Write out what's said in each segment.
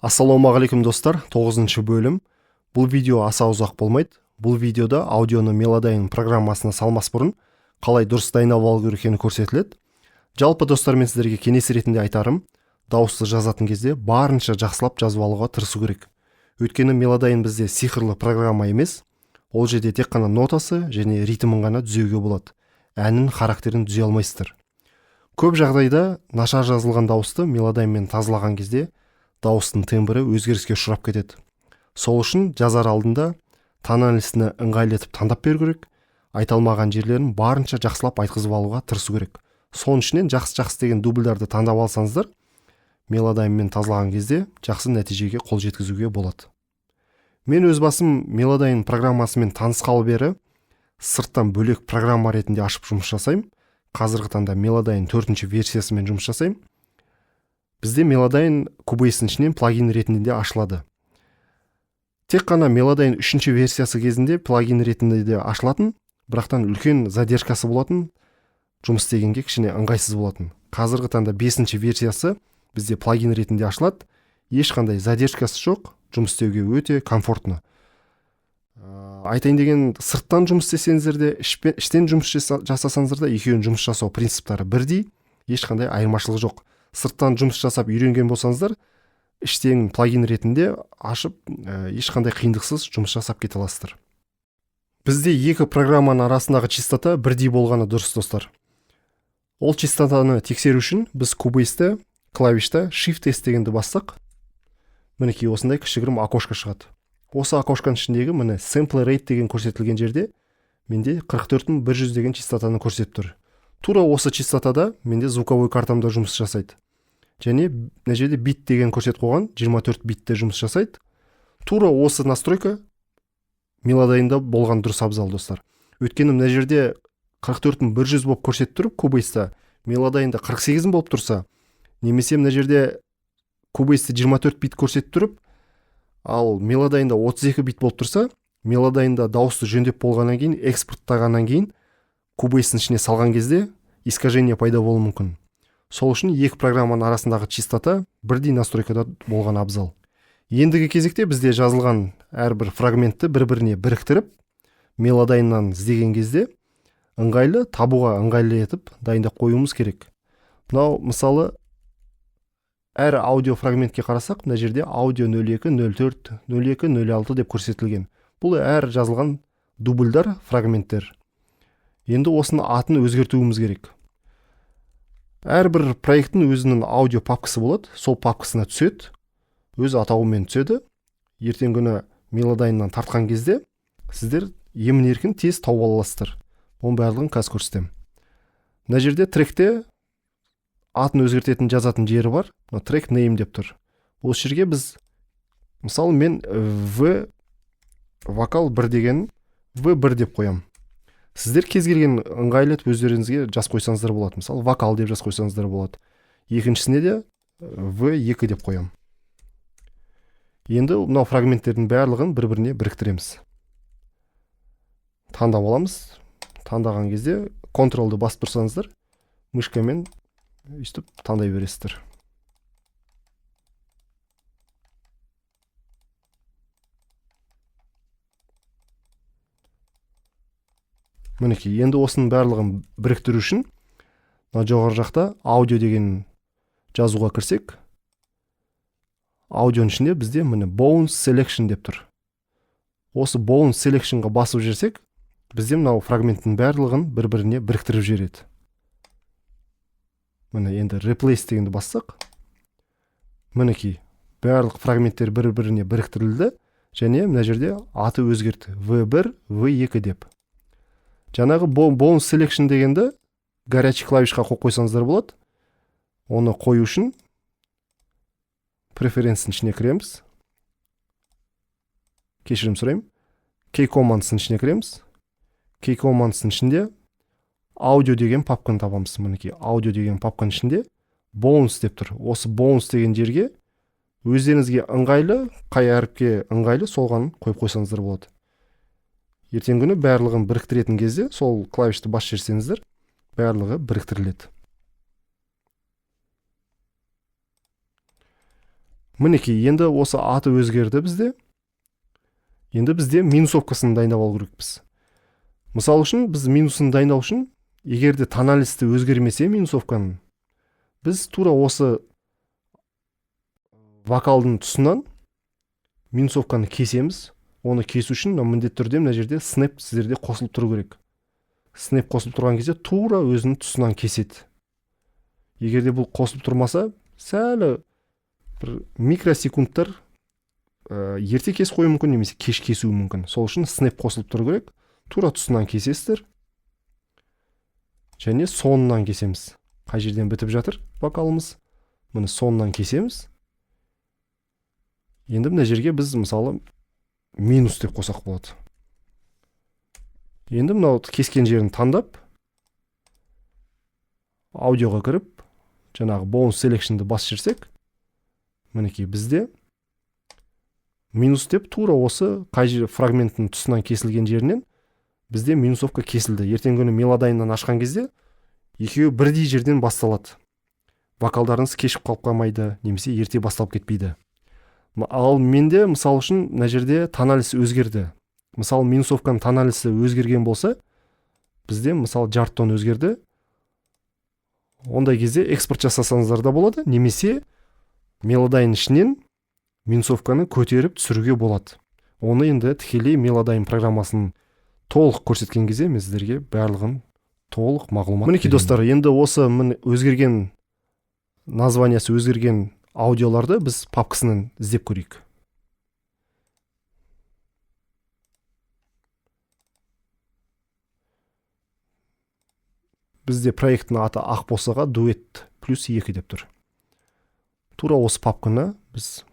Ассалаумағалейкум достар, 9-шы бөлім. Бұл видео аса ұзақ болмайды. Бұл видеода аудионы Melodyne программасына салмас бұрын қалай дұрыс дайындап алу керек екені көрсетіледі. Жалпы достар, мен сіздерге кеңес ретінде айтарым, дауысты жазатын кезде барынша жақсылап жазып алуға тырысу керек. Өйткені Melodyne бізде сиқырлы программа емес, ол жерде тек қана нотасы және ритмін ғана түзеуге болады. Әннің характерін түзе алмайсыздар. Көп жағдайда нашар жазылған дауысты Melodyneмен тазалаған кезде дауыстың тембрі өзгеріске ұшырап кетеді. Сол үшін жазар алдында тональностьны ыңғайлы етіп таңдап беру керек. Айта алмаған жерлерін барынша жақсылап айтқызып алуға тырысу керек. Соның ішінен жақсы деген дубльдарды таңдап алсаңыздар, Melodyneмен тазалаған кезде жақсы нәтижеге қол жеткізуге болады. Мен өз басым Melodyne программасымен танысқалы бері сырттан бөлек программа ретінде ашып жұмыс жасаймын. Қазіргі таңда Melodyne 4-ші версиясымен жұмыс жасаймын. Бізде Melodyne Cubase-дің ішінен плагин ретінде ашылады. Тек қана Melodyne 3-ші версиясы кезінде плагин ретінде де ашылатын, бірақтан үлкен задержкасы болатын, жұмыс істегенге кішкене ыңғайсыз болатын. Қазіргі таңда 5-ші версиясы бізде плагин ретінде ашылады. Ешқандай задержкасы жоқ, жұмыс істеуге өте комфортны. Айтайын деген, сырттан жұмыс істесеңіздер де, іштен жұмыс жасасаңыздар да, екеуінің жұмыс жасау принциптары бірдей, ешқандай айырмашылық жоқ. Сырттан жұмыс жасап үйренген болсаңыздар, іштен плагин ретінде ашып, ешқандай қиындықсыз жұмыс жасап кете аласыздар. Бізде екі программаның арасындағы частота бірдей болғаны дұрыс достар. Ол частотаны тексеру үшін біз Cubase-те клавишта Shift S дегенді бассақ, мінекей осындай кішігірім окошко шығады. Осы окошканың ішіндегі міне sample rate деген көрсетілген жерде менде 44100 деген частотаны көрсетіп тұр. Тура осы частотада менде звуковой картамда жұмыс жасайды. Және мына жерде бит деген көрсетіп қойған, 24 битте жұмыс жасайды. Тура осы настройка Melodyne'да болған дұрыс абзал достар. Өйткені мына жерде 44100 болып көрсетіп тұрып, Cubase-та Melodyne'да 48 болып тұрса, немесе мына жерде Cubase-та 24 бит көрсетіп тұрып, ал Melodyne'да 32 бит болып тұрса, Melodyne'да дауысты жөндеп болғаннан кейін, экспорттағаннан кейін Cubase-ның ішіне салған кезде искажение пайда болуы мүмкін. Сол үшін екі программаның арасындағы частота бірдей настройкада болған абзал. Ендігі кезекте бізде жазылған әрбір фрагментті бір-біріне біріктіріп, Melodyne'нан іздеген кезде ыңғайлы, табуға ыңғайлы етіп дайындап қоюымыз керек. Мынау мысалы әр аудио фрагментке қарасақ, мына жерде аудио 02, 04, 02, 06 деп көрсетілген. Бұл әр жазылған дубльдар, фрагменттер. Енді осыны атын өзгертуіміз керек. Әрбір проекттің өзінің аудио папкасы болады, сол папкасына түседі, өз атауымен түседі. Ертең күні Melodyne'нан тартқан кезде сіздер емін-еркін тез тауып аласыздар. Оның барлығын қазір көрсетемін. Мына жерде тректе атын өзгертетін жазатын жері бар. Track name деп тұр. Осы жерге біз, мысалы мен вокал 1 деген V1 деп қоям. Сіздер кез келген ыңғайлы етіп өздеріңізге жаз қойсаңыздар болады. Мысалы вокал деп жаз қойсаңыздар болады. Екіншісіне де V2 деп қоям. Енді мынау фрагменттердің барлығын бір-біріне біріктіреміз. Таңдап аламыз. Таңдаған кезде Ctrl-ды басып тұрсаңыздар, мышкамен өйстіп таңдай бересіздер. Мінекей, енді осының барлығын біріктіру үшін жоғары жақта аудио деген жазуға кірсек, аудионың ішінде бізде міне Bones Selection деп тұр. Осы Bones Selectionға басып жерсек, бізде мынау фрагменттің барлығын бір-біріне біріктіріп жібереді. Міне енді Replace дегенді бассақ, мінекей, барлық фрагменттер бір-біріне біріктірілді, және мына жерде аты өзгерді. V1, V2 деп. Жаңағы Bones Selection дегенді горячий клавишқа қойсаңыздар болады. Оны қою үшін преференсінің ішіне кіреміз. Кешірім сұраймын. Key-Commands'ның ішіне кіреміз. Key-Commands'ның ішінде аудио деген папканы табамыз. Мінекей, аудио деген папканың ішінде Bones деп тұр. Осы Bones деген жерге өздеріңізге ыңғайлы, қай әріпке ыңғайлы солғанын қойып қойсаңыздар болады. Ертең күні барлығын біріктіретін кезде сол клавишті бас жерсеңіздер, барлығы біріктіріледі. Мінекей, енді осы аты өзгерді бізде. Енді бізде минусовкасын дайындап алу керекпіз. Мысалы үшін біз минусын дайындау үшін, егер де тональности өзгермесе минусовканың, біз тура осы вокалдың тұсынан минусовканы кесеміз. Оны кесу үшін міндетті түрде мына жерде снэп сіздерде қосылып тұру керек. Снэп қосылып тұрған кезде тура өзінің тұсынан кеседі. Егер де бұл қосылып тұрмаса, сәл бір микросекундтар ерте кесіп қою мүмкін, немесе кеш кесуі мүмкін. Сол үшін снэп қосылып тұру керек. Тура тұсынан кесесіздер. Және соңынан кесеміз. Қай жерден бітіп жатыр вокалымыз? Мұны соңынан кесеміз. Енді мына жерге біз мысалы минус деп қосақ болады. Енді мынау кескен жерін таңдап, аудиоға кіріп, жаңағы bonus selection'ды басып жүрсек, мінекей бізде минус деп тура осы қай жер фрагменттің тұсынан кесілген жерінен бізде минусовка кесілді. Ертең күні мелодайннан ашқан кезде екеуі бірдей жерден басталады. Вокалдарыңыз кешіп қалып қалмайды, немесе ерте басталып кетпейді. Ал менде мысал үшін мына жерде тональность өзгерді. Мысалы минусовканың тональности өзгерген болса, бізде мысалы жарты тон өзгерді. Ондай кезде экспорт жасасаңыздар да болады, немесе мелодайын ішінен минусовканы көтеріп түсіруге болады. Оны енді тікелей мелодайын программасын толық көрсеткен кезде мен сіздерге барлығын толық мағлұмат. Мінекей достар, енді осы өзгерген названиясы өзгерген аудиоларды біз папкасынан іздеп көрейік. Бізде проекттің аты Ақбосаға дуэт +2 деп тұр. Тура осы папканы біз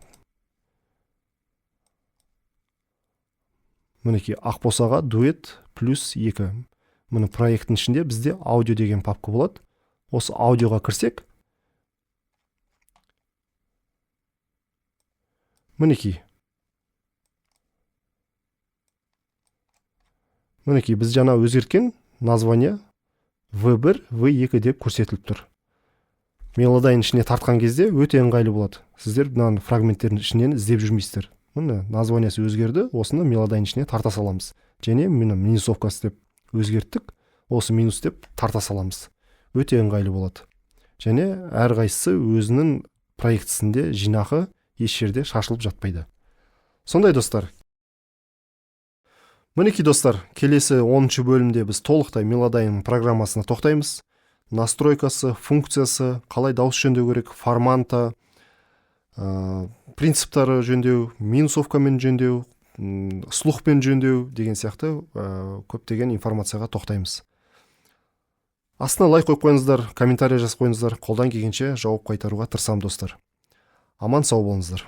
мінекей Ақбосаға дуэт +2. Мұны проекттің ішінде бізде аудио деген папка болады. Осы аудиоға кірсек, мінекей біз жаңа өзгерткен название V1, V2 деп көрсетіліп тұр. Мелодайын ішіне тартқан кезде өте ыңғайлы болады. Сіздер мына фрагменттердің ішінен іздеп жүрмейсіздер. Міне названиясы өзгерді, осыны мелодайын ішіне тарта саламыз. Және мені минусовкасы деп өзгерттік, осы минус деп тарта саламыз. Өте ыңғайлы болады. Және әрқайсысы өзінің проектісінде жинақы еш жерде шашылып жатпайды. Сондай достар. Мінекей достар, келесі 10-шы бөлімде біз толықтай мелодайын программасына тоқтаймыз. Настройкасы, функциясы, қалай дауыс жөндеу керек, форманта, принциптары жөндеу, минусовкамен жөндеу, слухпен жөндеу деген сияқты көптеген информацияға тоқтаймыз. Астына лайк қойып қойыңыздар, комментарий жазып қойыңыздар, қолдан келгенше жауап қайтаруға тырысамын достар. Аман сау болыңыздар.